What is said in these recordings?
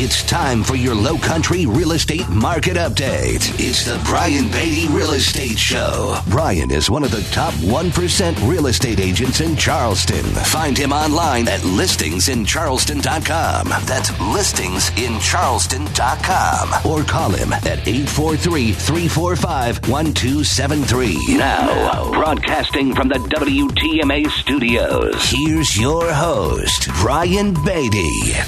It's time for your Low Country Real Estate Market Update. It's the Brian Beatty Real Estate Show. Brian is one of the top 1% real estate agents in Charleston. Find him online at listingsincharleston.com. That's listingsincharleston.com. Or call him at 843-345-1273. Now, broadcasting from the WTMA studios, here's your host, Brian Beatty.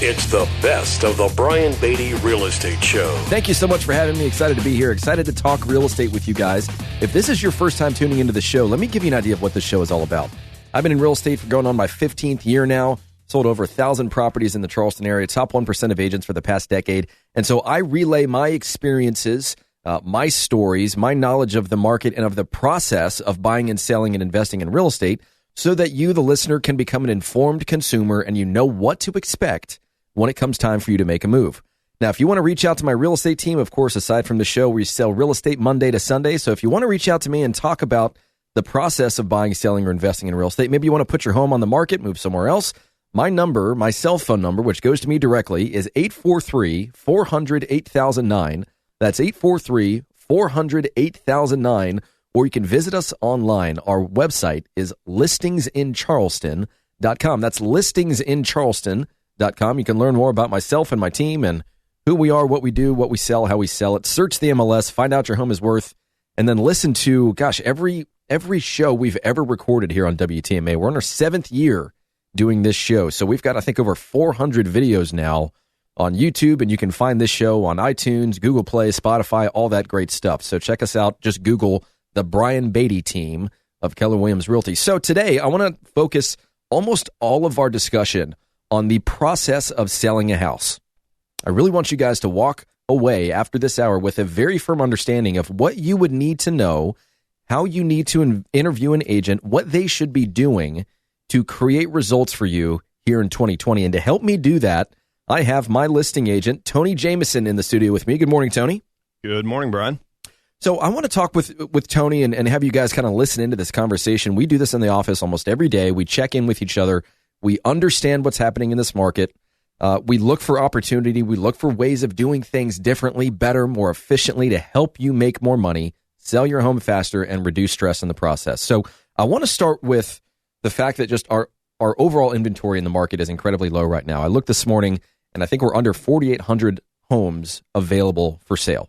It's the best of the Brian Beatty Real Estate Show. Thank you so much for having me. Excited to be here. Excited to talk real estate with you guys. If this is your first time tuning into the show, let me give you an idea of what this show is all about. I've been in real estate for going on my 15th year now. Sold over 1,000 properties in the Charleston area, top 1% of agents for the past decade. And so I relay my experiences, my stories, my knowledge of the market and of the process of buying and selling and investing in real estate so that you, the listener, can become an informed consumer and you know what to expect when it comes time for you to make a move. Now, if you want to reach out to my real estate team, of course, aside from the show, we sell real estate Monday to Sunday. So if you want to reach out to me and talk about the process of buying, selling, or investing in real estate, maybe you want to put your home on the market, move somewhere else, my number, my cell phone number, which goes to me directly, is 843-400-8009. That's 843-400-8009. Or you can visit us online. Our website is listingsincharleston.com. That's listingsincharleston.com. You can learn more about myself and my team and who we are, what we do, what we sell, how we sell it. Search the MLS, find out your home is worth, and then listen to, every show we've ever recorded here on WTMA. We're in our 7th year doing this show. So we've got, I think, over 400 videos now on YouTube, and you can find this show on iTunes, Google Play, Spotify, all that great stuff. So check us out. Just Google the Brian Beatty Team of Keller Williams Realty. So today, I want to focus almost all of our discussion on the process of selling a house. I really want you guys to walk away after this hour with a very firm understanding of what you would need to know, how you need to interview an agent, what they should be doing to create results for you here in 2020. And to help me do that, I have my listing agent, Tony Jamison, in the studio with me. Good morning, Tony. Good morning, Brian. So I want to talk with Tony and have you guys kind of listen into this conversation. We do this in the office almost every day. We check in with each other. We understand what's happening in this market. We look for opportunity. We look for ways of doing things differently, better, more efficiently to help you make more money, sell your home faster, and reduce stress in the process. So I want to start with the fact that just our overall inventory in the market is incredibly low right now. I looked this morning, and I think we're under 4,800 homes available for sale.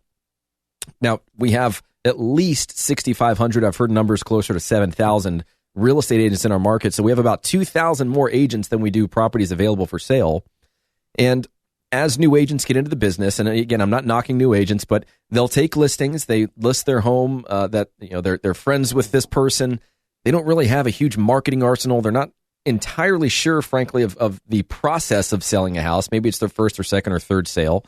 Now, we have at least 6,500. I've heard numbers closer to 7,000 real estate agents in our market. So we have about 2,000 more agents than we do properties available for sale. And as new agents get into the business, and again, I'm not knocking new agents, but they'll take listings. They list their home that they're friends with this person. They don't really have a huge marketing arsenal. They're not entirely sure, frankly, of the process of selling a house. Maybe it's their first or second or third sale.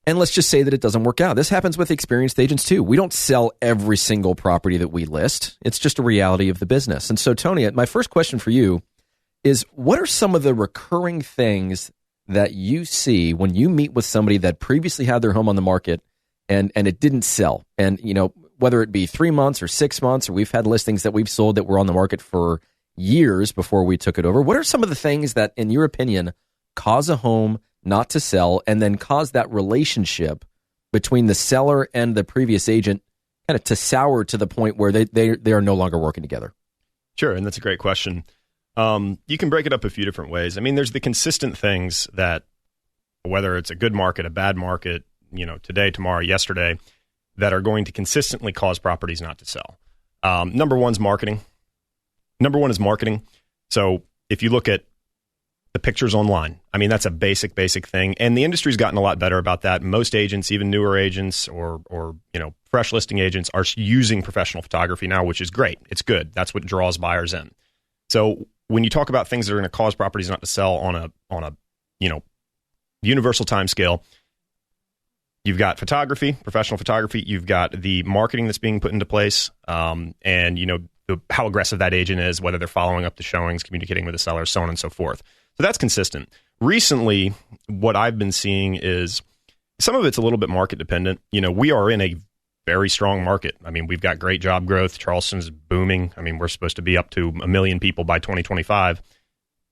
And let's just say that it doesn't work out. This happens with experienced agents too. We don't sell every single property that we list. It's just a reality of the business. And so, Tony, my first question for you is, what are some of the recurring things that you see when you meet with somebody that previously had their home on the market and it didn't sell? And, whether it be 3 months or 6 months, or we've had listings that we've sold that were on the market for years before we took it over. What are some of the things that, in your opinion, cause a home not to sell and then cause that relationship between the seller and the previous agent kind of to sour to the point where they are no longer working together? Sure, and that's a great question. You can break it up a few different ways. I mean, there's the consistent things that, whether it's a good market, a bad market, today, tomorrow, yesterday, that are going to consistently cause properties not to sell. Number one is marketing. So if you look at the pictures online, I mean, that's a basic thing. And the industry's gotten a lot better about that. Most agents, even newer agents or fresh listing agents, are using professional photography now, which is great. It's good. That's what draws buyers in. So when you talk about things that are going to cause properties not to sell on a universal time scale, you've got photography, professional photography. You've got the marketing that's being put into place, and how aggressive that agent is, whether they're following up the showings, communicating with the seller, so on and so forth. So that's consistent. Recently, what I've been seeing is some of it's a little bit market dependent. We are in a very strong market. I mean, we've got great job growth. Charleston's booming. I mean, we're supposed to be up to 1 million people by 2025.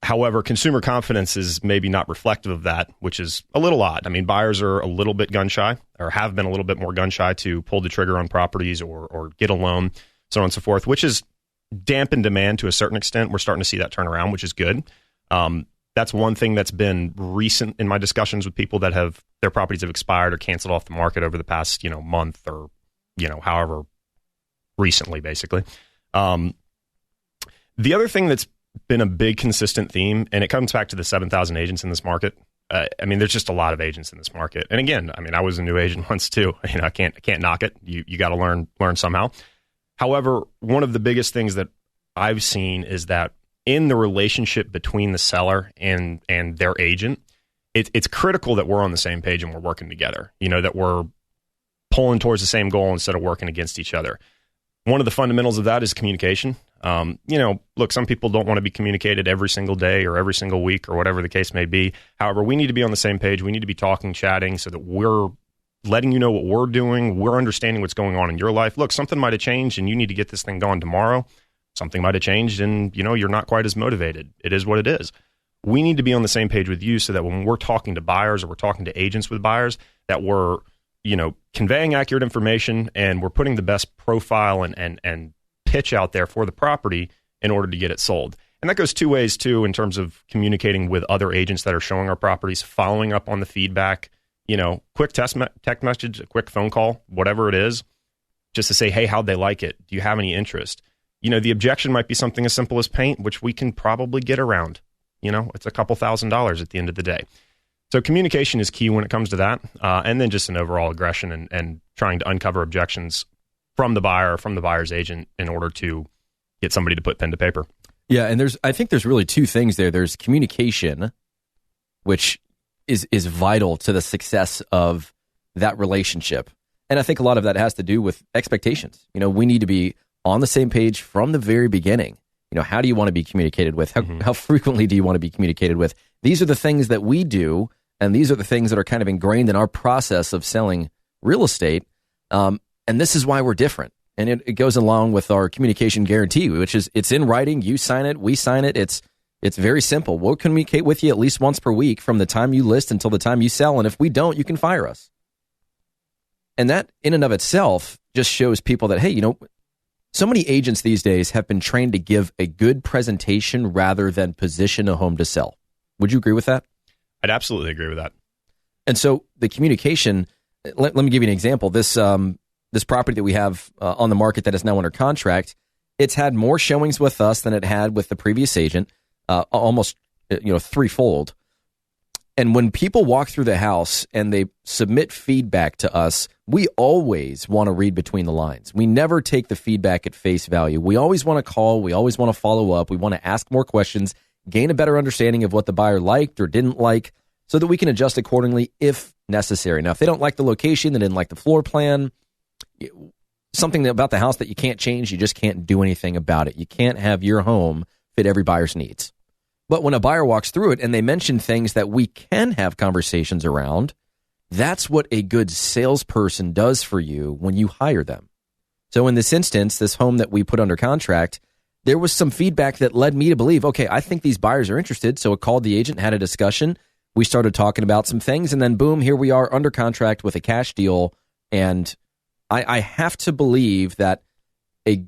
However, consumer confidence is maybe not reflective of that, which is a little odd. I mean, buyers are a little bit gun shy, or have been a little bit more gun shy to pull the trigger on properties or get a loan, so on and so forth, which is dampened demand to a certain extent. We're starting to see that turn around, which is good. That's one thing that's been recent in my discussions with people that have their properties have expired or canceled off the market over the past, month or, however recently, basically. The other thing that's been a big consistent theme, and it comes back to the 7,000 agents in this market. There's just a lot of agents in this market. And again, I was a new agent once too. I can't knock it. You got to learn somehow. However, one of the biggest things that I've seen is that in the relationship between the seller and their agent, it's critical that we're on the same page and we're working together. That we're pulling towards the same goal instead of working against each other. One of the fundamentals of that is communication. Look, some people don't want to be communicated every single day or every single week or whatever the case may be. However, we need to be on the same page. We need to be talking, chatting, so that we're letting you know what we're doing. We're understanding what's going on in your life. Look, something might have changed and you need to get this thing going tomorrow. Something might have changed and, you're not quite as motivated. It is what it is. We need to be on the same page with you so that when we're talking to buyers or we're talking to agents with buyers, that we're, conveying accurate information and we're putting the best profile and pitch out there for the property in order to get it sold. And that goes two ways too, in terms of communicating with other agents that are showing our properties, following up on the feedback, quick text message, a quick phone call, whatever it is, just to say, hey, how'd they like it? Do you have any interest? The objection might be something as simple as paint, which we can probably get around. It's a couple $1,000s at the end of the day. So communication is key when it comes to that. And then just an overall aggression and trying to uncover objections from the buyer or from the buyer's agent in order to get somebody to put pen to paper. Yeah, and I think there's really two things there. There's communication, which is vital to the success of that relationship. And I think a lot of that has to do with expectations. We need to be on the same page from the very beginning. How do you want to be communicated with? How frequently do you want to be communicated with? These are the things that we do, and these are the things that are kind of ingrained in our process of selling real estate. And this is why we're different. And it goes along with our communication guarantee, which is it's in writing. You sign it. We sign it. It's very simple. We'll communicate with you at least once per week from the time you list until the time you sell. And if we don't, you can fire us. And that in and of itself just shows people that, hey, so many agents these days have been trained to give a good presentation rather than position a home to sell. Would you agree with that? I'd absolutely agree with that. And so the communication, let me give you an example. This property that we have on the market that is now under contract, it's had more showings with us than it had with the previous agent, almost threefold. And when people walk through the house and they submit feedback to us, we always want to read between the lines. We never take the feedback at face value. We always want to call. We always want to follow up. We want to ask more questions, gain a better understanding of what the buyer liked or didn't like so that we can adjust accordingly if necessary. Now, if they don't like the location, they didn't like the floor plan, something about the house that you can't change, you just can't do anything about it. You can't have your home fit every buyer's needs. But when a buyer walks through it and they mention things that we can have conversations around, that's what a good salesperson does for you when you hire them. So in this instance, this home that we put under contract, there was some feedback that led me to believe, okay, I think these buyers are interested. So I called the agent, had a discussion. We started talking about some things, and then boom, here we are under contract with a cash deal. And I have to believe that a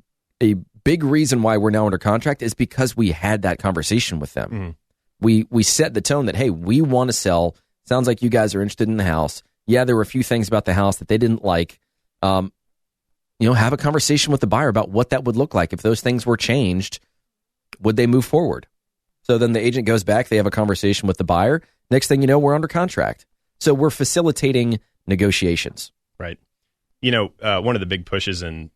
big reason why we're now under contract is because we had that conversation with them. We set the tone that, hey, we want to sell. Sounds like you guys are interested in the house. Yeah, there were a few things about the house that they didn't like. Have a conversation with the buyer about what that would look like. If those things were changed, would they move forward? So then the agent goes back, they have a conversation with the buyer. Next thing you know, we're under contract. So we're facilitating negotiations. Right. One of the big pushes in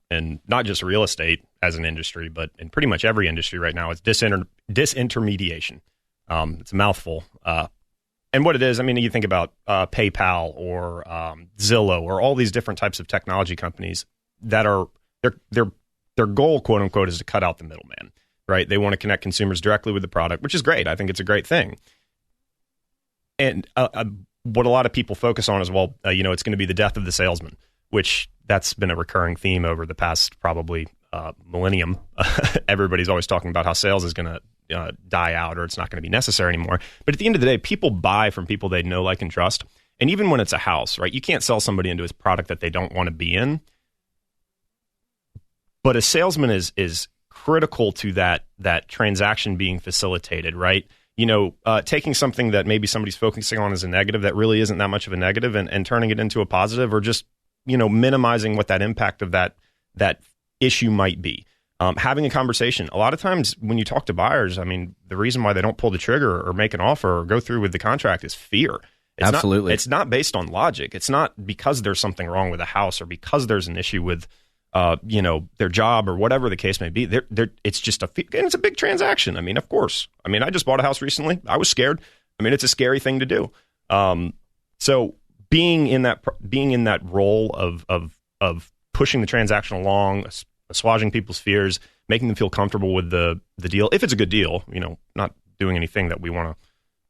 not just real estate as an industry, but in pretty much every industry right now is disintermediation. It's a mouthful. And what it is, you think about PayPal or Zillow or all these different types of technology companies that are their goal, quote unquote, is to cut out the middleman, right? They want to connect consumers directly with the product, which is great. I think it's a great thing. And what a lot of people focus on is, it's going to be the death of the salesman, which that's been a recurring theme over the past probably millennium. Everybody's always talking about how sales is going to die out or it's not going to be necessary anymore. But at the end of the day, people buy from people they know, like, and trust. And even when it's a house, right, you can't sell somebody into a product that they don't want to be in. But a salesman is critical to that transaction being facilitated, right? Taking something that maybe somebody's focusing on as a negative that really isn't that much of a negative and turning it into a positive, or just, minimizing what that impact of that issue might be. Having a conversation. A lot of times when you talk to buyers, I mean, the reason why they don't pull the trigger or make an offer or go through with the contract is fear. Absolutely. It's not based on logic. It's not because there's something wrong with a house or because there's an issue with their job or whatever the case may be. It's just and it's a big transaction. I mean, of course. I mean, I just bought a house recently. I was scared. I mean, it's a scary thing to do. So being in that role of pushing the transaction along, assuaging people's fears, making them feel comfortable with the deal, if it's a good deal, not doing anything that we want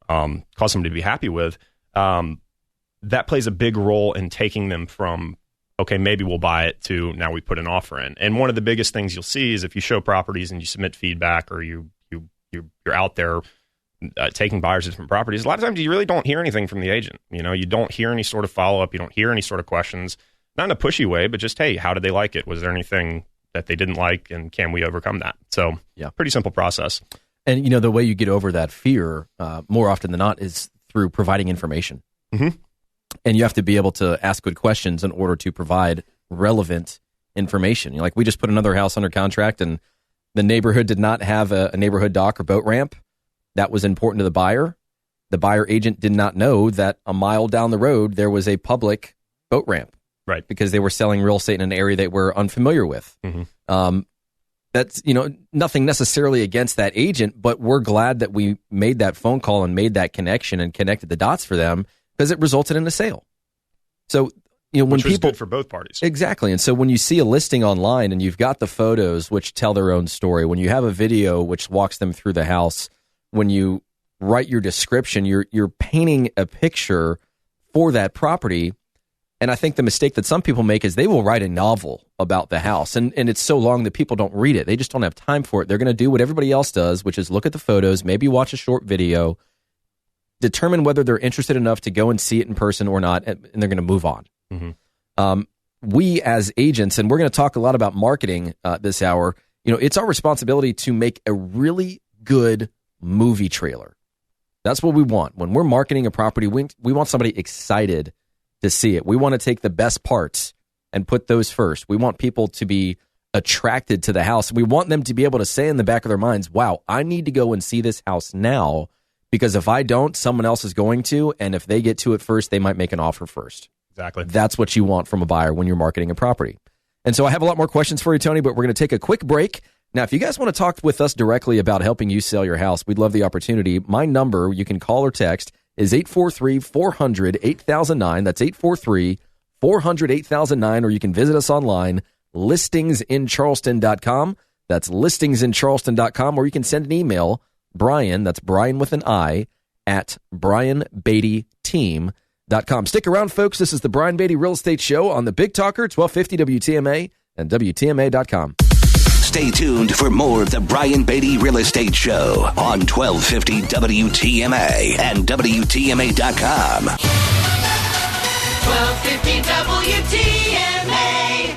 to cause somebody to be happy with, that plays a big role in taking them from, okay, maybe we'll buy it, to now we put an offer in. And one of the biggest things you'll see is if you show properties and you submit feedback, or you're out there taking buyers to different properties, a lot of times you really don't hear anything from the agent. You don't hear any sort of follow-up. You don't hear any sort of questions, not in a pushy way, but just, hey, how did they like it? Was there anything that they didn't like, and can we overcome that? So yeah, pretty simple process. And, the way you get over that fear, more often than not, is through providing information. Mm-hmm. And you have to be able to ask good questions in order to provide relevant information. Like, we just put another house under contract, and the neighborhood did not have a neighborhood dock or boat ramp. That was important to the buyer. The buyer agent did not know that a mile down the road there was a public boat ramp. Right. Because they were selling real estate in an area that we're unfamiliar with. Mm-hmm. That's, nothing necessarily against that agent, but we're glad that we made that phone call and made that connection and connected the dots for them, because it resulted in a sale. So, when which was people, good for both parties. Exactly. And so when you see a listing online and you've got the photos which tell their own story, when you have a video which walks them through the house, when you write your description, you're painting a picture for that property. And I think the mistake that some people make is they will write a novel about the house, and it's so long that people don't read it. They just don't have time for it. They're going to do what everybody else does, which is look at the photos, maybe watch a short video, determine whether they're interested enough to go and see it in person or not, and they're going to move on. Mm-hmm. We as agents, and we're going to talk a lot about marketing this hour, it's our responsibility to make a really good movie trailer. That's what we want. When we're marketing a property, we want somebody excited to see it. We want to take the best parts and put those first. We want people to be attracted to the house. We want them to be able to say in the back of their minds, wow, I need to go and see this house now, because if I don't, someone else is going to, and if they get to it first, they might make an offer first. Exactly. That's what you want from a buyer when you're marketing a property. And so I have a lot more questions for you, Tony, but we're going to take a quick break. Now, if you guys want to talk with us directly about helping you sell your house, we'd love the opportunity. My number, you can call or text, is 843-400-8009. That's 843-400-8009, or you can visit us online, listingsincharleston.com. That's listingsincharleston.com, or you can send an email, Brian, that's Brian with an I, at brianbeattyteam.com. Stick around, folks. This is the Brian Beatty Real Estate Show on the Big Talker, 1250 WTMA and WTMA.com. Stay tuned for more of the Brian Beatty Real Estate Show on 1250 WTMA and WTMA.com. 1250 WTMA.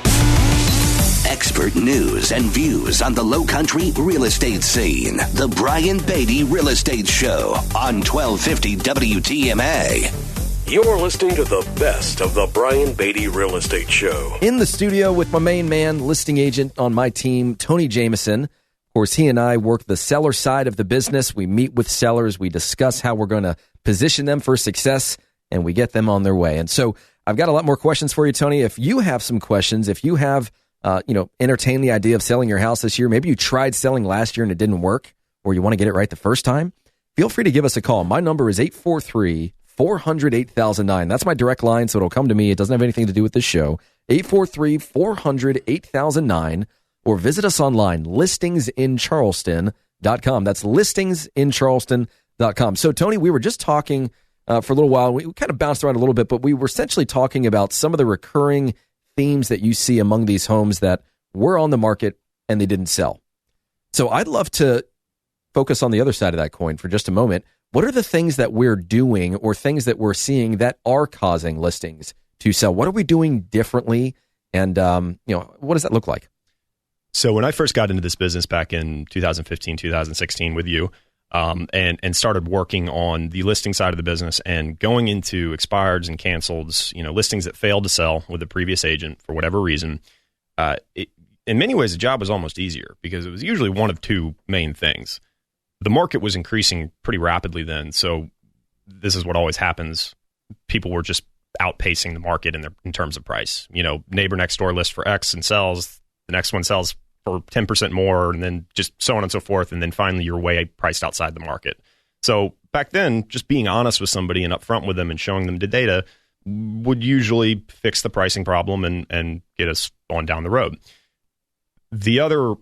Expert news and views on the Low Country real estate scene. The Brian Beatty Real Estate Show on 1250 WTMA. You're listening to the best of the Brian Beatty Real Estate Show. In the studio with my main man, listing agent on my team, Tony Jamison. Of course, he and I work the seller side of the business. We meet with sellers. We discuss how we're going to position them for success, and we get them on their way. And so I've got a lot more questions for you, Tony. If you have some questions, if you have, entertained the idea of selling your house this year, maybe you tried selling last year and it didn't work, or you want to get it right the first time, feel free to give us a call. My number is 843-400-8009. That's my direct line, so it'll come to me. It doesn't have anything to do with this show. 843-400-8009, or visit us online, listingsincharleston.com. That's listingsincharleston.com. So, Tony, we were just talking for a little while. We kind of bounced around a little bit, but we were essentially talking about some of the recurring themes that you see among these homes that were on the market and they didn't sell. So I'd love to focus on the other side of that coin for just a moment. What are the things that we're doing or things that we're seeing that are causing listings to sell? What are we doing differently? And, what does that look like? So when I first got into this business back in 2015, 2016 with you, and started working on the listing side of the business and going into expireds and canceleds, listings that failed to sell with the previous agent for whatever reason, in many ways, the job was almost easier because it was usually one of two main things. The market was increasing pretty rapidly then, so this is what always happens. People were just outpacing the market in terms of price. Neighbor next door lists for X and sells, the next one sells for 10% more, and then just so on and so forth, and then finally you're way priced outside the market. So back then, just being honest with somebody and upfront with them and showing them the data would usually fix the pricing problem and get us on down the road. The other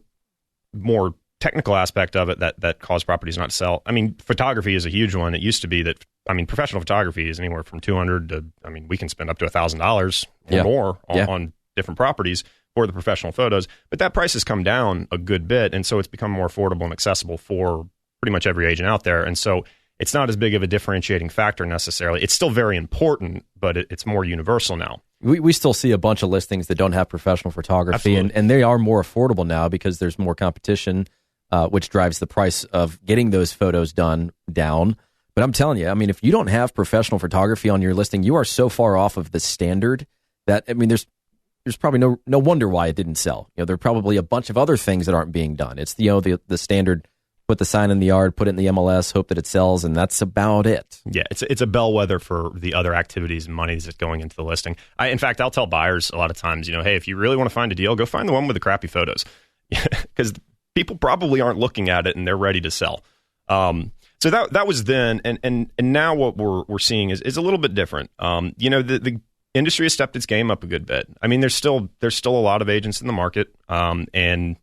more technical aspect of it that caused properties not to sell, photography is a huge one. It used to be that, professional photography is anywhere from $200 to, we can spend up to $1,000 or more on different properties for the professional photos, but that price has come down a good bit, and so it's become more affordable and accessible for pretty much every agent out there, and so it's not as big of a differentiating factor necessarily. It's still very important, but it's more universal now. We still see a bunch of listings that don't have professional photography, and they are more affordable now because there's more competition, which drives the price of getting those photos done down. But I'm telling you, if you don't have professional photography on your listing, you are so far off of the standard that, there's probably no wonder why it didn't sell. There are probably a bunch of other things that aren't being done. It's the standard, put the sign in the yard, put it in the MLS, hope that it sells, and that's about it. Yeah, it's a bellwether for the other activities and monies that's going into the listing. In fact, I'll tell buyers a lot of times, hey, if you really want to find a deal, go find the one with the crappy photos, because people probably aren't looking at it and they're ready to sell. So that was then, and now what we're seeing is a little bit different. The industry has stepped its game up a good bit. There's still a lot of agents in the market, and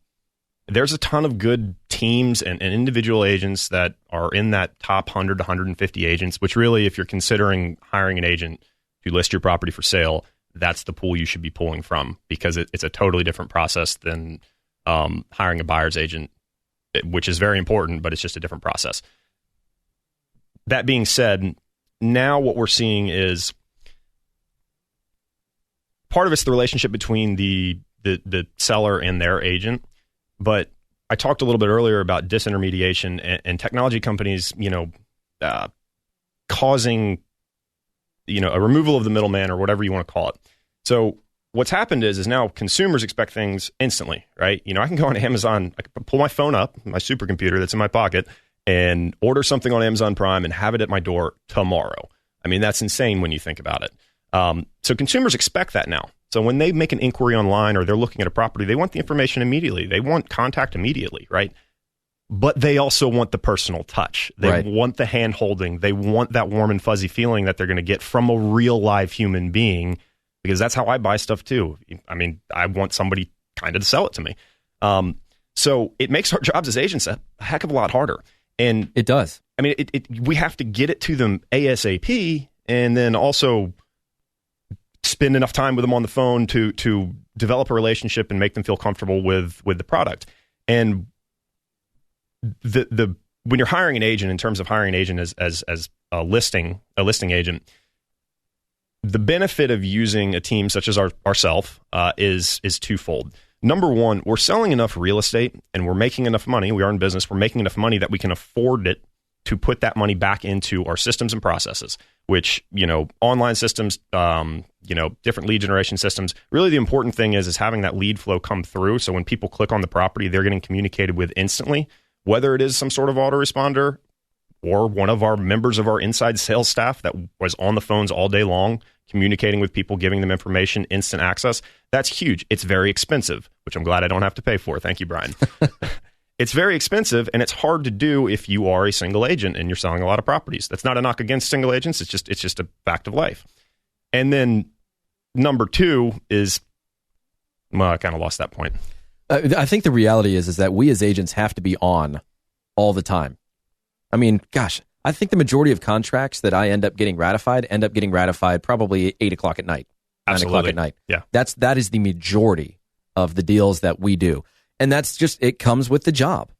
there's a ton of good teams and individual agents that are in that top 100 to 150 agents, which really, if you're considering hiring an agent to list your property for sale, that's the pool you should be pulling from, because it's a totally different process than hiring a buyer's agent, which is very important, but it's just a different process. That being said, now what we're seeing is part of it's the relationship between the seller and their agent. But I talked a little bit earlier about disintermediation and technology companies, causing, a removal of the middleman or whatever you want to call it. So what's happened is now consumers expect things instantly, right? I can go on Amazon, I can pull my phone up, my supercomputer that's in my pocket, and order something on Amazon Prime and have it at my door tomorrow. That's insane when you think about it. So consumers expect that now. So when they make an inquiry online or they're looking at a property, they want the information immediately. They want contact immediately, right? But they also want the personal touch. They want the hand holding. They want that warm and fuzzy feeling that they're going to get from a real live human being, because that's how I buy stuff too. I want somebody kind of to sell it to me. So it makes our jobs as agents a heck of a lot harder. And it does. We have to get it to them ASAP, and then also spend enough time with them on the phone to develop a relationship and make them feel comfortable with the product. And the when you're hiring an agent, in terms of hiring an agent as a listing agent, the benefit of using a team such as ourselves is twofold. Number one, we're selling enough real estate and we're making enough money. We are in business. We're making enough money that we can afford it to put that money back into our systems and processes, which, online systems, different lead generation systems. Really, the important thing is having that lead flow come through. So when people click on the property, they're getting communicated with instantly, whether it is some sort of autoresponder or one of our members of our inside sales staff that was on the phones all day long, communicating with people, giving them information, instant access. That's huge. It's very expensive, which I'm glad I don't have to pay for. Thank you, Brian. It's very expensive, and it's hard to do if you are a single agent and you're selling a lot of properties. That's not a knock against single agents. It's just a fact of life. And then number two is, I kind of lost that point. I think the reality is that we as agents have to be on all the time. I think the majority of contracts that I end up getting ratified probably 8 o'clock at night, 9 o'clock at night. Yeah. That is the majority of the deals that we do. And that's just, it comes with the job.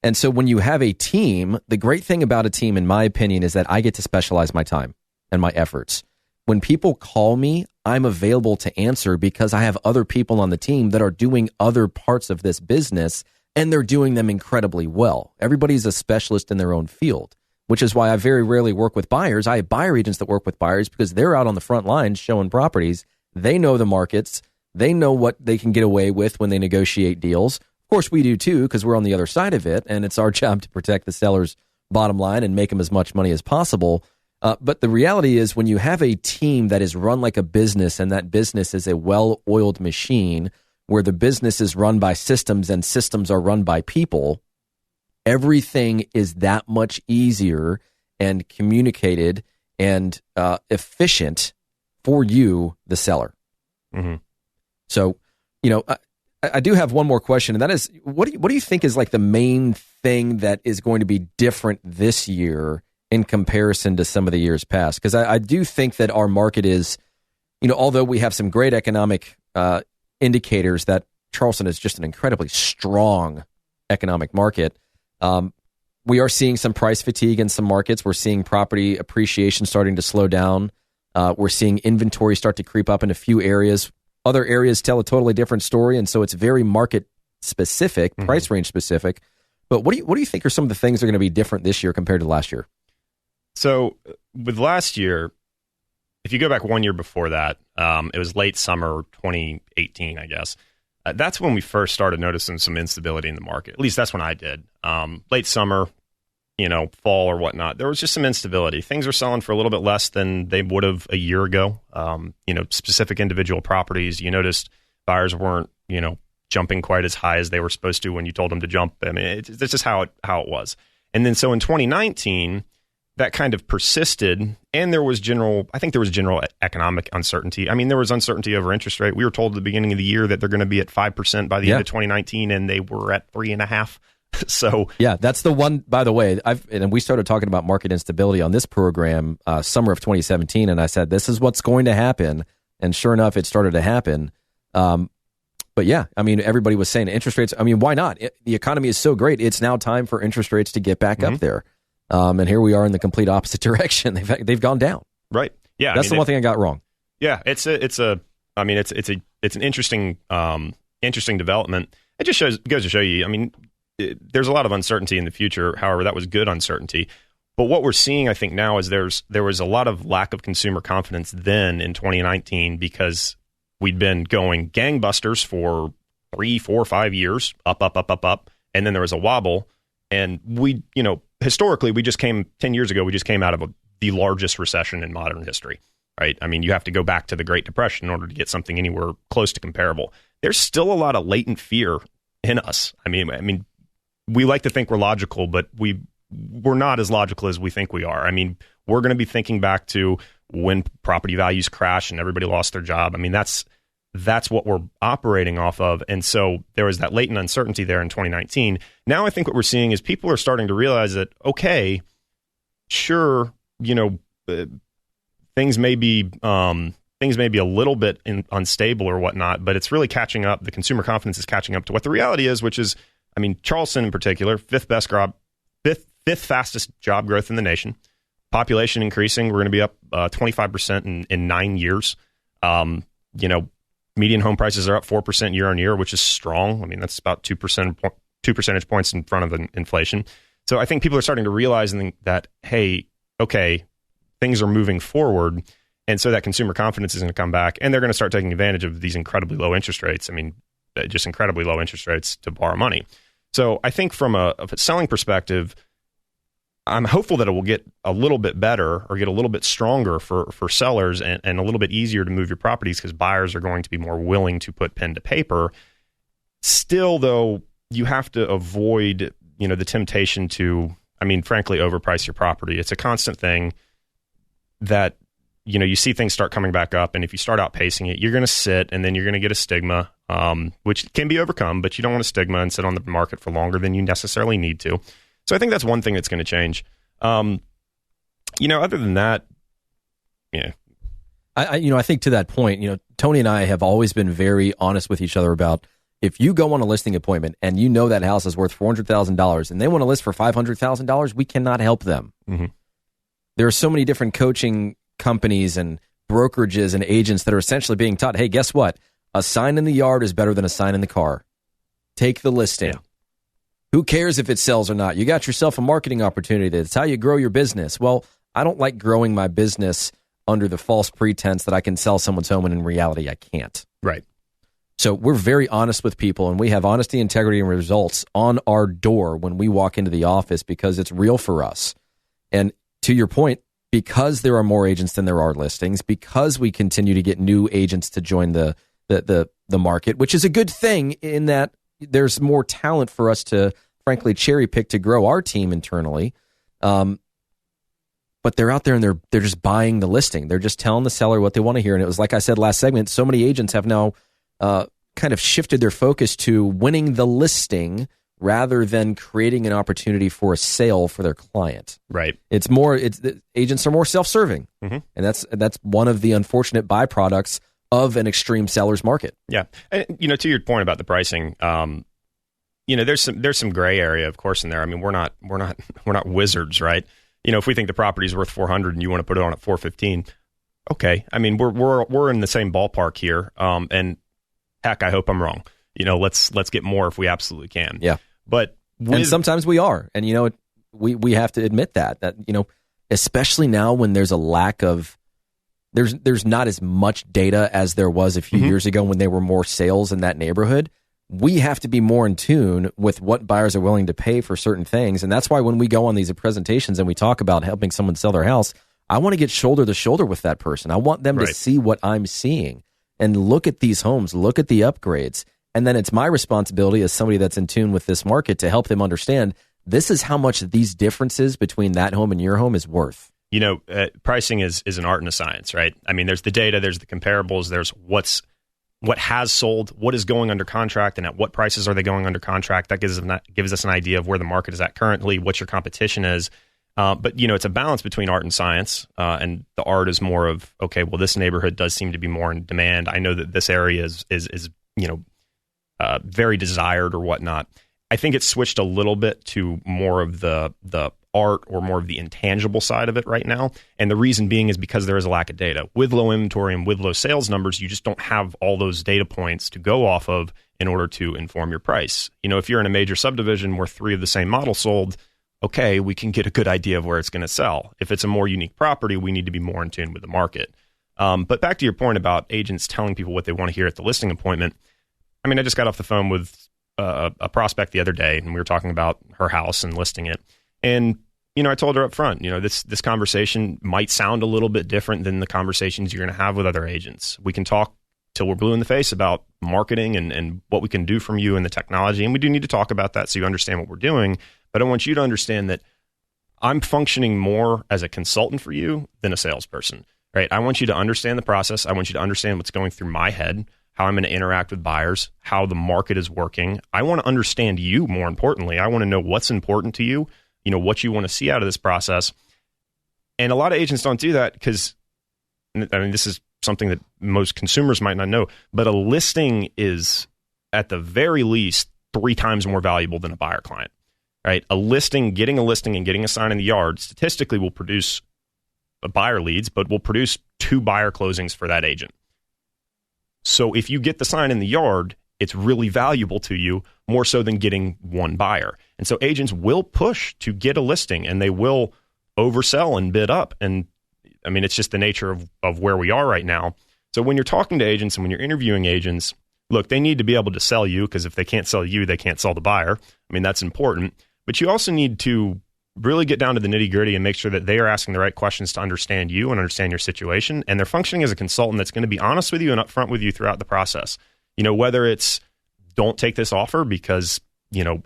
And so when you have a team, the great thing about a team, in my opinion, is that I get to specialize my time and my efforts. When people call me, I'm available to answer because I have other people on the team that are doing other parts of this business, and they're doing them incredibly well. Everybody's a specialist in their own field, which is why I very rarely work with buyers. I have buyer agents that work with buyers because they're out on the front lines showing properties. They know the markets. They know what they can get away with when they negotiate deals. Of course, we do too, because we're on the other side of it, and it's our job to protect the seller's bottom line and make them as much money as possible. But the reality is, when you have a team that is run like a business, and that business is a well-oiled machine where the business is run by systems and systems are run by people, everything is that much easier and communicated and efficient for you, the seller. Mm-hmm. So, I do have one more question, and that is, what do you think is like the main thing that is going to be different this year in comparison to some of the years past? Because I do think that our market is, although we have some great economic indicators that Charleston is just an incredibly strong economic market, we are seeing some price fatigue in some markets. We're seeing property appreciation starting to slow down. We're seeing inventory start to creep up in a few areas. Other areas tell a totally different story, and so it's very market specific, price range specific. But what do you think are some of the things that are going to be different this year compared to last year? So with last year, if you go back 1 year before that, it was late summer 2018, I guess. That's when we first started noticing some instability in the market. At least that's when I did. Late summer, fall or whatnot. There was just some instability. Things were selling for a little bit less than they would have a year ago. Specific individual properties, you noticed buyers weren't, jumping quite as high as they were supposed to when you told them to jump. I mean, it's just how it was. And then so in 2019, that kind of persisted, and there was general economic uncertainty. I mean, there was uncertainty over interest rate. We were told at the beginning of the year that they're going to be at 5% by the end of 2019, and they were at 3.5%. So yeah, that's the one. By the way, and we started talking about market instability on this program summer of 2017, and I said this is what's going to happen, and sure enough, it started to happen. But yeah, I mean, everybody was saying interest rates. I mean, why not? The economy is so great; it's now time for interest rates to get back up there. And here we are in the complete opposite direction. They've gone down. Right. Yeah, that's the one thing I got wrong. Yeah, it's an interesting development. It just goes to show you. I mean, there's a lot of uncertainty in the future. However, that was good uncertainty. But what we're seeing, I think, now is there was a lot of lack of consumer confidence then in 2019 because we'd been going gangbusters for 3, 4, 5 years, up, and then there was a wobble. And we, historically, 10 years ago, we just came out of the largest recession in modern history, right? I mean, you have to go back to the Great Depression in order to get something anywhere close to comparable. There's still a lot of latent fear in us. I mean, we like to think we're logical, but we're not as logical as we think we are. I mean, we're going to be thinking back to when property values crashed and everybody lost their job. I mean, that's what we're operating off of. And so there was that latent uncertainty there in 2019. Now I think what we're seeing is people are starting to realize that, okay, sure, things may be a little bit unstable or whatnot, but it's really catching up. The consumer confidence is catching up to what the reality is, which is, I mean, Charleston in particular, fifth fastest job growth in the nation. Population increasing. We're going to be up 25% in 9 years. Median home prices are up 4% year on year, which is strong. I mean, that's about 2 percentage points in front of inflation. So I think people are starting to realize that, hey, okay, things are moving forward. And so that consumer confidence is going to come back, and they're going to start taking advantage of these incredibly low interest rates. I mean, just incredibly low interest rates to borrow money. So I think from a selling perspective, I'm hopeful that it will get a little bit better or get a little bit stronger for sellers and a little bit easier to move your properties because buyers are going to be more willing to put pen to paper. Still, though, you have to avoid, the temptation to, frankly, overprice your property. It's a constant thing that, you see things start coming back up. And if you start outpacing it, you're going to sit and then you're going to get a stigma, which can be overcome, but you don't want a stigma and sit on the market for longer than you necessarily need to. So I think that's one thing that's going to change. Other than that, yeah. I think to that point, Tony and I have always been very honest with each other about, If you go on a listing appointment and you know that house is worth $400,000 and they want to list for $500,000, we cannot help them. Mm-hmm. There are so many different coaching companies and brokerages and agents that are essentially being taught, hey, guess what? A sign in the yard is better than a sign in the car. Take the listing. Yeah. Who cares if it sells or not? You got yourself a marketing opportunity. That's how you grow your business. Well, I don't like growing my business under the false pretense that I can sell someone's home, and in reality, I can't. Right. So we're very honest with people, and we have honesty, integrity, and results on our door when we walk into the office because it's real for us. And to your point, because there are more agents than there are listings, because we continue to get new agents to join the market, which is a good thing in that there's more talent for us to, frankly, cherry pick to grow our team internally. But they're out there and they're just buying the listing. They're just telling the seller what they want to hear. And it was like I said last segment, so many agents have now kind of shifted their focus to winning the listing rather than creating an opportunity for a sale for their client. Right. Agents are more self-serving. Mm-hmm. And that's one of the unfortunate byproducts of an extreme seller's market. Yeah. And, to your point about the pricing, there's some gray area, of course, in there. I mean, we're not wizards, right? If we think the property's worth $400 and you want to put it on at $415, okay. I mean, we're in the same ballpark here. And heck, I hope I'm wrong. Let's get more if we absolutely can. Yeah. But and sometimes we are. And we have to admit that especially now when there's a lack of there's not as much data as there was a few years ago when there were more sales in that neighborhood. We have to be more in tune with what buyers are willing to pay for certain things. And that's why when we go on these presentations and we talk about helping someone sell their house, I want to get shoulder to shoulder with that person. I want them to see what I'm seeing and look at these homes, look at the upgrades. And then it's my responsibility as somebody that's in tune with this market to help them understand this is how much these differences between that home and your home is worth. Pricing is an art and a science, right? I mean, there's the data, there's the comparables, there's what has sold, what is going under contract, and at what prices are they going under contract. That gives us an idea of where the market is at currently, what your competition is. But it's a balance between art and science, and the art is more of, okay, well, this neighborhood does seem to be more in demand. I know that this area is very desired or whatnot. I think it's switched a little bit to more of the art or more of the intangible side of it right now. And the reason being is because there is a lack of data. With low inventory and with low sales numbers, you just don't have all those data points to go off of in order to inform your price. If you're in a major subdivision where 3 of the same model sold, okay, we can get a good idea of where it's going to sell. If it's a more unique property, we need to be more in tune with the market. But back to your point about agents telling people what they want to hear at the listing appointment. I mean, I just got off the phone with a prospect the other day, and we were talking about her house and listing it. And, I told her up front, this conversation might sound a little bit different than the conversations you're going to have with other agents. We can talk till we're blue in the face about marketing and what we can do from you and the technology. And we do need to talk about that so you understand what we're doing. But I want you to understand that I'm functioning more as a consultant for you than a salesperson, right? I want you to understand the process. I want you to understand what's going through my head, how I'm going to interact with buyers, how the market is working. I want to understand you more importantly. I want to know what's important to you, what you want to see out of this process. And a lot of agents don't do that because, this is something that most consumers might not know, but a listing is at the very least 3 times more valuable than a buyer client, right? Getting a listing and getting a sign in the yard statistically will produce buyer leads, but will produce 2 buyer closings for that agent. So if you get the sign in the yard, it's really valuable to you, more so than getting 1 buyer. And so agents will push to get a listing and they will oversell and bid up. And it's just the nature of where we are right now. So when you're talking to agents and when you're interviewing agents, look, they need to be able to sell you, because if they can't sell you, they can't sell the buyer. That's important. But you also need to really get down to the nitty gritty and make sure that they are asking the right questions to understand you and understand your situation. And they're functioning as a consultant that's going to be honest with you and upfront with you throughout the process. Whether it's don't take this offer because,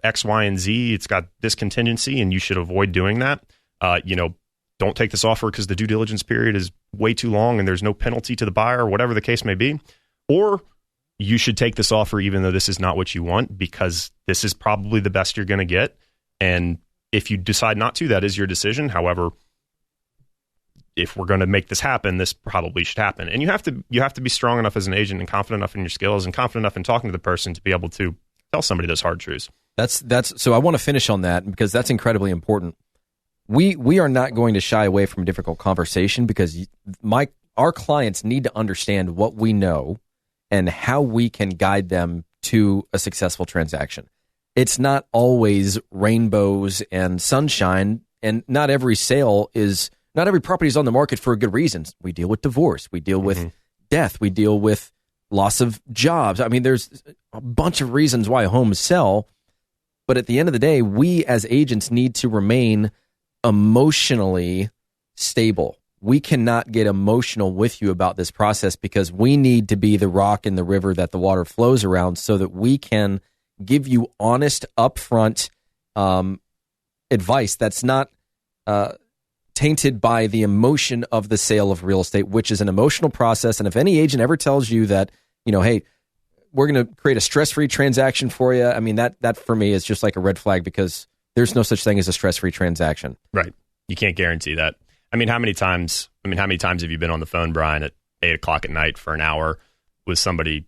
X, Y, and Z, it's got this contingency and you should avoid doing that. Don't take this offer because the due diligence period is way too long and there's no penalty to the buyer, or whatever the case may be. Or you should take this offer even though this is not what you want, because this is probably the best you're going to get. And if you decide not to, that is your decision. However, if we're going to make this happen, this probably should happen. And you have to be strong enough as an agent and confident enough in your skills and confident enough in talking to the person to be able to tell somebody those hard truths. That's so I want to finish on that because that's incredibly important. We are not going to shy away from a difficult conversation because our clients need to understand what we know and how we can guide them to a successful transaction. It's not always rainbows and sunshine, and not every property is on the market for good reasons. We deal with divorce, we deal with death, we deal with loss of jobs. I mean, there's a bunch of reasons why homes sell, but at the end of the day, we as agents need to remain emotionally stable. We cannot get emotional with you about this process because we need to be the rock in the river that the water flows around so that we can give you honest, upfront advice that's not tainted by the emotion of the sale of real estate, which is an emotional process. And if any agent ever tells you that, hey, we're going to create a stress-free transaction for you, I mean, that for me is just like a red flag because there's no such thing as a stress-free transaction. Right. You can't guarantee that. I mean, how many times have you been on the phone, Brian, at 8 o'clock at night for an hour with somebody?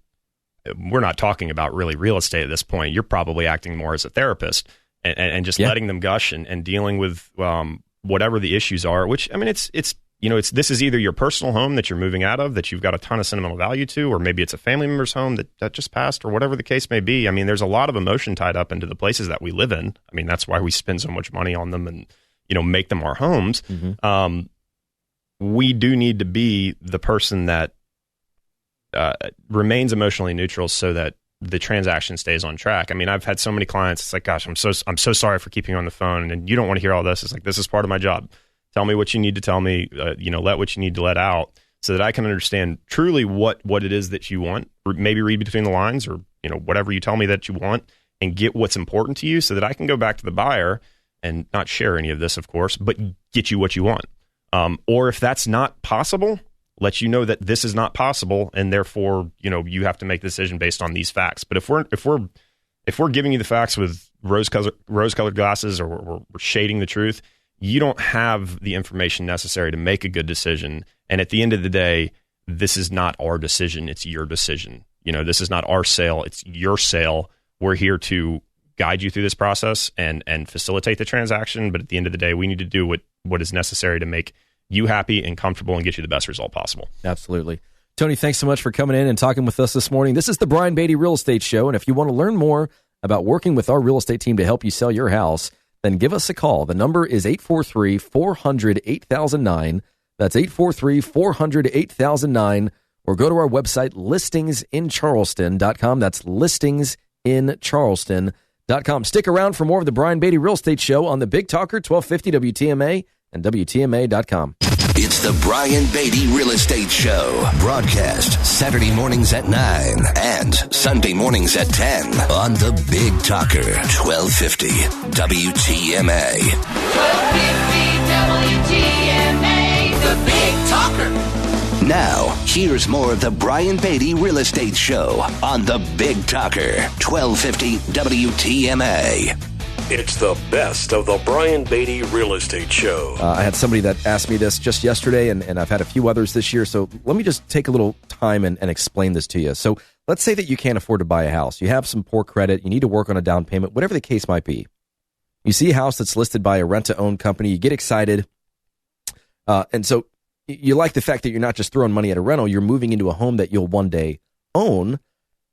We're not talking about really real estate at this point. You're probably acting more as a therapist and just letting them gush and dealing with whatever the issues are, which, I mean, this is either your personal home that you're moving out of that you've got a ton of sentimental value to, or maybe it's a family member's home that just passed, or whatever the case may be. I mean, there's a lot of emotion tied up into the places that we live in. I mean, that's why we spend so much money on them and, make them our homes. We do need to be the person that remains emotionally neutral so that the transaction stays on track. I mean, I've had so many clients. It's like, gosh, I'm so sorry for keeping you on the phone, and you don't want to hear all this. It's like, this is part of my job. Tell me what you need to tell me. Let what you need to let out, so that I can understand truly what it is that you want. Or maybe read between the lines, or whatever you tell me that you want, and get what's important to you, so that I can go back to the buyer and not share any of this, of course, but get you what you want. Or if that's not possible, let you know that this is not possible, and therefore, you have to make the decision based on these facts. But if we're giving you the facts with rose-colored glasses, or we're shading the truth, you don't have the information necessary to make a good decision. And at the end of the day, this is not our decision; it's your decision. This is not our sale; it's your sale. We're here to guide you through this process and facilitate the transaction. But at the end of the day, we need to do what is necessary to make you happy and comfortable and get you the best result possible. Absolutely. Tony, thanks so much for coming in and talking with us this morning. This is the Brian Beatty Real Estate Show. And if you want to learn more about working with our real estate team to help you sell your house, then give us a call. The number is 843-400-8009. That's 843-400-8009. Or go to our website, listingsincharleston.com. That's listingsincharleston.com. Stick around for more of the Brian Beatty Real Estate Show on the Big Talker, 1250 WTMA and WTMA.com. It's the Brian Beatty Real Estate Show. Broadcast Saturday mornings at 9 and Sunday mornings at 10 on the Big Talker, 1250 WTMA. 1250 WTMA, the Big Talker. Now, here's more of the Brian Beatty Real Estate Show on the Big Talker, 1250 WTMA. It's the best of the Brian Beatty Real Estate Show. I had somebody that asked me this just yesterday, and I've had a few others this year, so let me just take a little time and explain this to you. So let's say that you can't afford to buy a house. You have some poor credit. You need to work on a down payment, whatever the case might be. You see a house that's listed by a rent-to-own company. You get excited, and so you like the fact that you're not just throwing money at a rental. You're moving into a home that you'll one day own,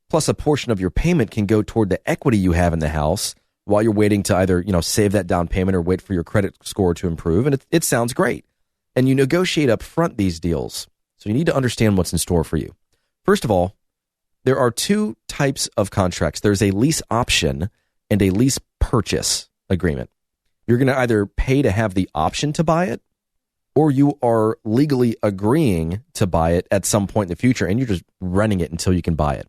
plus a portion of your payment can go toward the equity you have in the house while you're waiting to either, save that down payment or wait for your credit score to improve. And it sounds great. And you negotiate up front these deals. So you need to understand what's in store for you. First of all, there are two types of contracts. There's a lease option and a lease purchase agreement. You're going to either pay to have the option to buy it, or you are legally agreeing to buy it at some point in the future, and you're just renting it until you can buy it.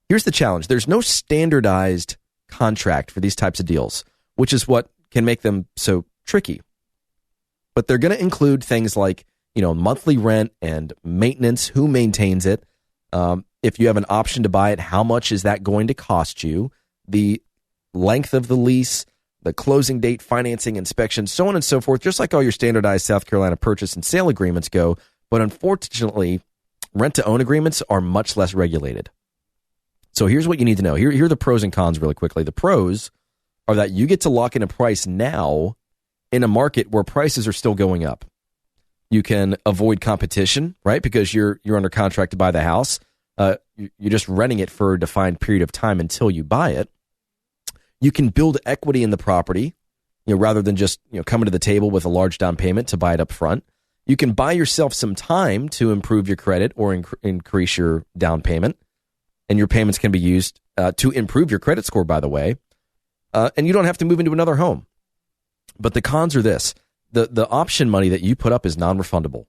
Here's the challenge. There's no standardized contract for these types of deals, which is what can make them so tricky. But they're going to include things like, monthly rent and maintenance, who maintains it. If you have an option to buy it, how much is that going to cost you? The length of the lease, the closing date, financing, inspection, so on and so forth, just like all your standardized South Carolina purchase and sale agreements go. But unfortunately, rent-to-own agreements are much less regulated. So here's what you need to know. Here are the pros and cons really quickly. The pros are that you get to lock in a price now in a market where prices are still going up. You can avoid competition, right? Because you're under contract to buy the house. You're just renting it for a defined period of time until you buy it. You can build equity in the property, rather than just coming to the table with a large down payment to buy it up front. You can buy yourself some time to improve your credit or increase your down payment, and your payments can be used to improve your credit score, by the way. And you don't have to move into another home. But the cons are this: the option money that you put up is non-refundable.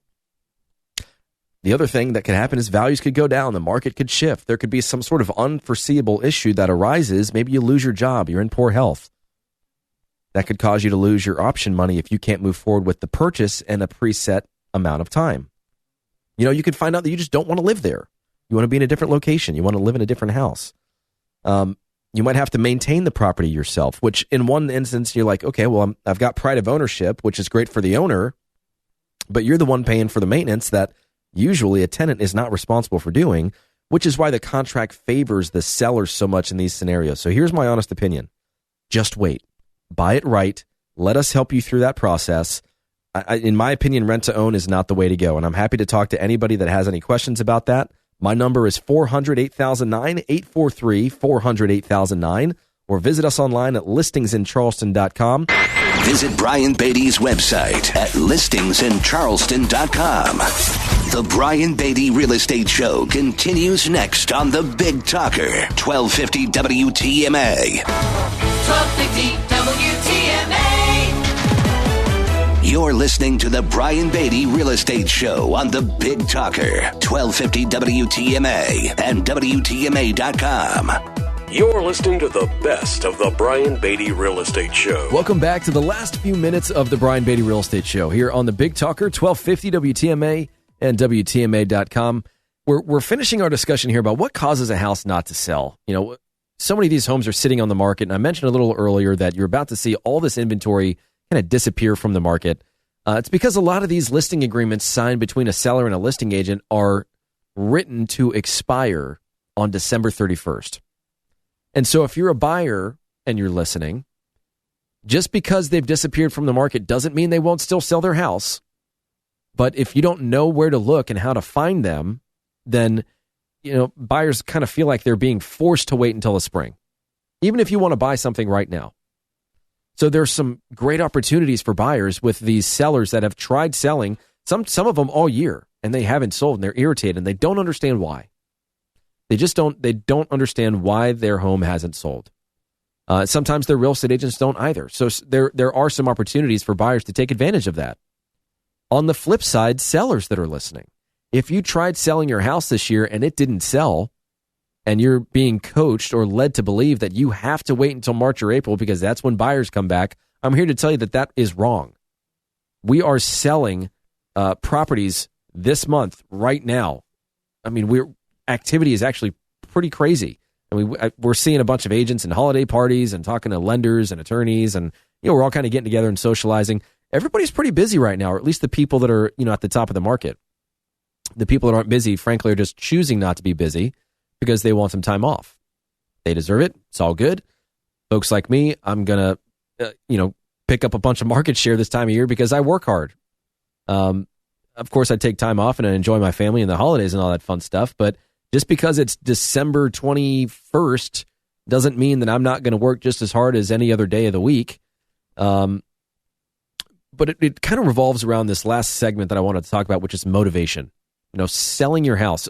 The other thing that could happen is values could go down. The market could shift. There could be some sort of unforeseeable issue that arises. Maybe you lose your job. You're in poor health. That could cause you to lose your option money if you can't move forward with the purchase in a preset amount of time. You could find out that you just don't want to live there. You want to be in a different location. You want to live in a different house. You might have to maintain the property yourself, which in one instance, you're like, okay, well, I've got pride of ownership, which is great for the owner, but you're the one paying for the maintenance that usually a tenant is not responsible for doing, which is why the contract favors the seller so much in these scenarios. So here's my honest opinion. Just wait. Buy it right. Let us help you through that process. In my opinion, rent to own is not the way to go, and I'm happy to talk to anybody that has any questions about that. My number is 400-8009, 843-400-8009, or visit us online at listingsincharleston.com. Visit Brian Beatty's website at listingsincharleston.com. The Brian Beatty Real Estate Show continues next on The Big Talker, 1250 WTMA. 1250 WTMA. You're listening to The Brian Beatty Real Estate Show on The Big Talker, 1250 WTMA and WTMA.com. You're listening to the best of the Brian Beatty Real Estate Show. Welcome back to the last few minutes of the Brian Beatty Real Estate Show here on the Big Talker, 1250 WTMA and WTMA.com. We're finishing our discussion here about what causes a house not to sell. So many of these homes are sitting on the market, and I mentioned a little earlier that you're about to see all this inventory kind of disappear from the market. It's because a lot of these listing agreements signed between a seller and a listing agent are written to expire on December 31st. And so if you're a buyer and you're listening, just because they've disappeared from the market doesn't mean they won't still sell their house. But if you don't know where to look and how to find them, then buyers kind of feel like they're being forced to wait until the spring, even if you want to buy something right now. So there's some great opportunities for buyers with these sellers that have tried selling, some of them all year, and they haven't sold, and they're irritated, and they don't understand why. They don't understand why their home hasn't sold. Sometimes their real estate agents don't either. So there are some opportunities for buyers to take advantage of that. On the flip side, sellers that are listening, if you tried selling your house this year and it didn't sell, and you're being coached or led to believe that you have to wait until March or April because that's when buyers come back, I'm here to tell you that is wrong. We are selling properties this month right now. I mean, activity is actually pretty crazy. I mean, we're seeing a bunch of agents and holiday parties and talking to lenders and attorneys, and we're all kind of getting together and socializing. Everybody's pretty busy right now, or at least the people that are at the top of the market. The people that aren't busy, frankly, are just choosing not to be busy because they want some time off. They deserve it. It's all good. Folks like me, I'm gonna pick up a bunch of market share this time of year because I work hard. Of course, I take time off and I enjoy my family and the holidays and all that fun stuff, but just because it's December 21st doesn't mean that I'm not going to work just as hard as any other day of the week. But it kind of revolves around this last segment that I wanted to talk about, which is motivation. Selling your house.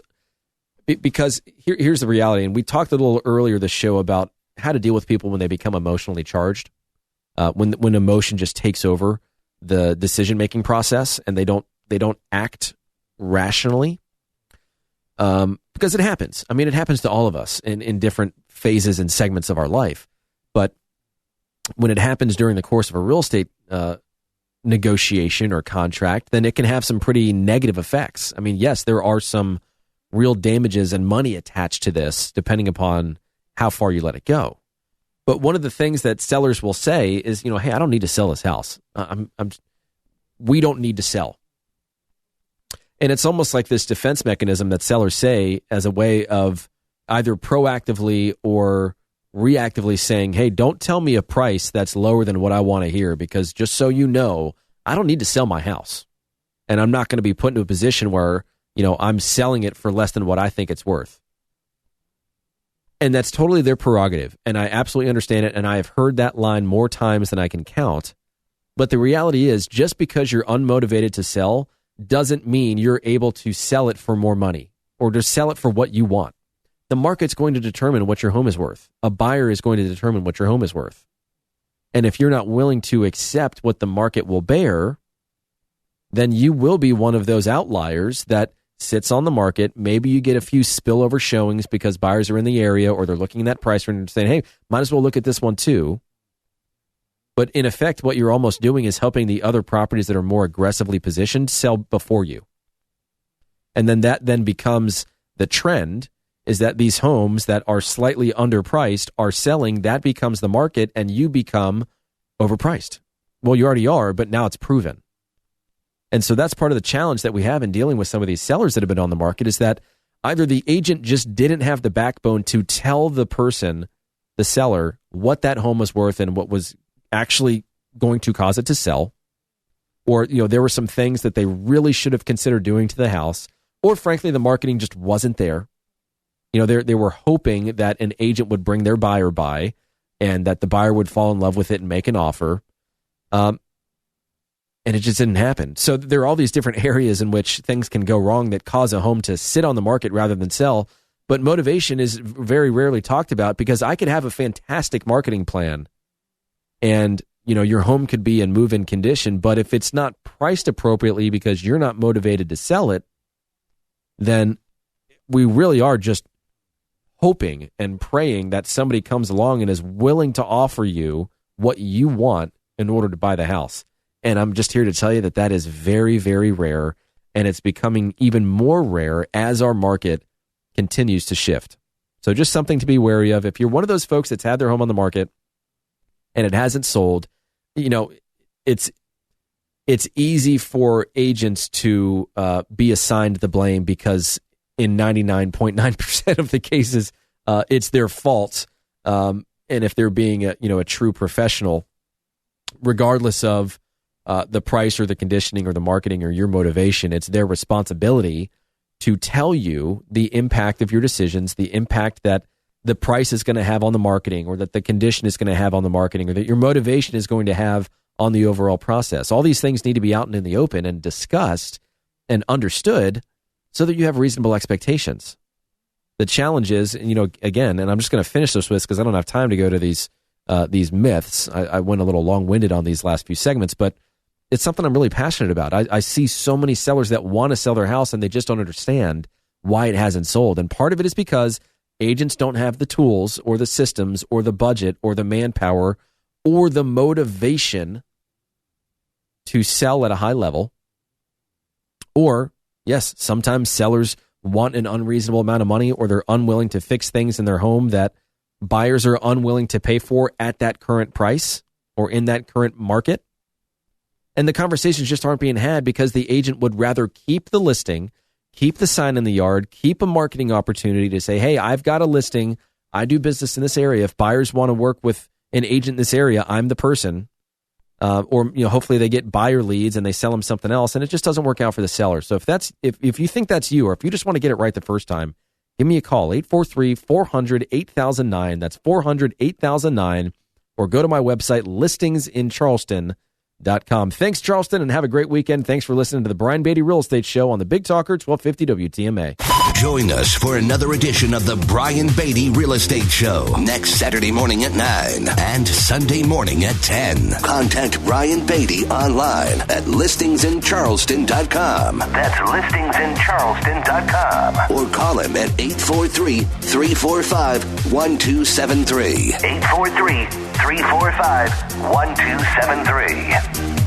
Because here's the reality, and we talked a little earlier this show about how to deal with people when they become emotionally charged, when emotion just takes over the decision-making process and they don't act rationally. Because it happens. I mean, it happens to all of us in different phases and segments of our life. But when it happens during the course of a real estate negotiation or contract, then it can have some pretty negative effects. I mean, yes, there are some real damages and money attached to this, depending upon how far you let it go. But one of the things that sellers will say is, hey, I don't need to sell this house. We don't need to sell. And it's almost like this defense mechanism that sellers say as a way of either proactively or reactively saying, hey, don't tell me a price that's lower than what I want to hear, because just so you know, I don't need to sell my house. And I'm not going to be put into a position where, I'm selling it for less than what I think it's worth. And that's totally their prerogative. And I absolutely understand it. And I have heard that line more times than I can count. But the reality is, just because you're unmotivated to sell doesn't mean you're able to sell it for more money or to sell it for what you want. The market's going to determine what your home is worth. A buyer is going to determine what your home is worth. And if you're not willing to accept what the market will bear, then you will be one of those outliers that sits on the market. Maybe you get a few spillover showings because buyers are in the area or they're looking at that price range and saying, hey, might as well look at this one too. But in effect, what you're almost doing is helping the other properties that are more aggressively positioned sell before you. And then that then becomes the trend, is that these homes that are slightly underpriced are selling. That becomes the market and you become overpriced. Well, you already are, but now it's proven. And so that's part of the challenge that we have in dealing with some of these sellers that have been on the market, is that either the agent just didn't have the backbone to tell the person, the seller, what that home was worth and what was actually going to cause it to sell, or there were some things that they really should have considered doing to the house, or frankly the marketing just wasn't there. They were hoping that an agent would bring their buyer by and that the buyer would fall in love with it and make an offer. And it just didn't happen. So there are all these different areas in which things can go wrong that cause a home to sit on the market rather than sell. But motivation is very rarely talked about, because I could have a fantastic marketing plan and, your home could be in move-in condition, but if it's not priced appropriately because you're not motivated to sell it, then we really are just hoping and praying that somebody comes along and is willing to offer you what you want in order to buy the house. And I'm just here to tell you that that is very, very rare, and it's becoming even more rare as our market continues to shift. So just something to be wary of. If you're one of those folks that's had their home on the market and it hasn't sold, it's easy for agents to be assigned the blame, because in 99.9% of the cases, it's their fault. And if they're being a true professional, regardless of the price or the conditioning or the marketing or your motivation, it's their responsibility to tell you the impact of your decisions, the impact that the price is going to have on the marketing, or that the condition is going to have on the marketing, or that your motivation is going to have on the overall process. All these things need to be out and in the open and discussed and understood so that you have reasonable expectations. The challenge is, again, and I'm just going to finish this with, because I don't have time to go to these myths. I went a little long-winded on these last few segments, but it's something I'm really passionate about. I see so many sellers that want to sell their house and they just don't understand why it hasn't sold. And part of it is because agents don't have the tools or the systems or the budget or the manpower or the motivation to sell at a high level. Or, yes, sometimes sellers want an unreasonable amount of money, or they're unwilling to fix things in their home that buyers are unwilling to pay for at that current price or in that current market. And the conversations just aren't being had because the agent would rather keep the listing, keep the sign in the yard, keep a marketing opportunity to say, hey, I've got a listing. I do business in this area. If buyers want to work with an agent in this area, I'm the person. Or hopefully they get buyer leads and they sell them something else, and it just doesn't work out for the seller. So if you think that's you, or if you just want to get it right the first time, give me a call, 843-400-8009. That's 400-8009. Or go to my website, listingsincharleston.com. Thanks, Charleston, and have a great weekend. Thanks for listening to the Brian Beatty Real Estate Show on the Big Talker 1250 WTMA. Join us for another edition of the Brian Beatty Real Estate Show next Saturday morning at 9 and Sunday morning at 10. Contact Brian Beatty online at listingsincharleston.com. That's listingsincharleston.com. Or call him at 843-345-1273. 843-345-1273.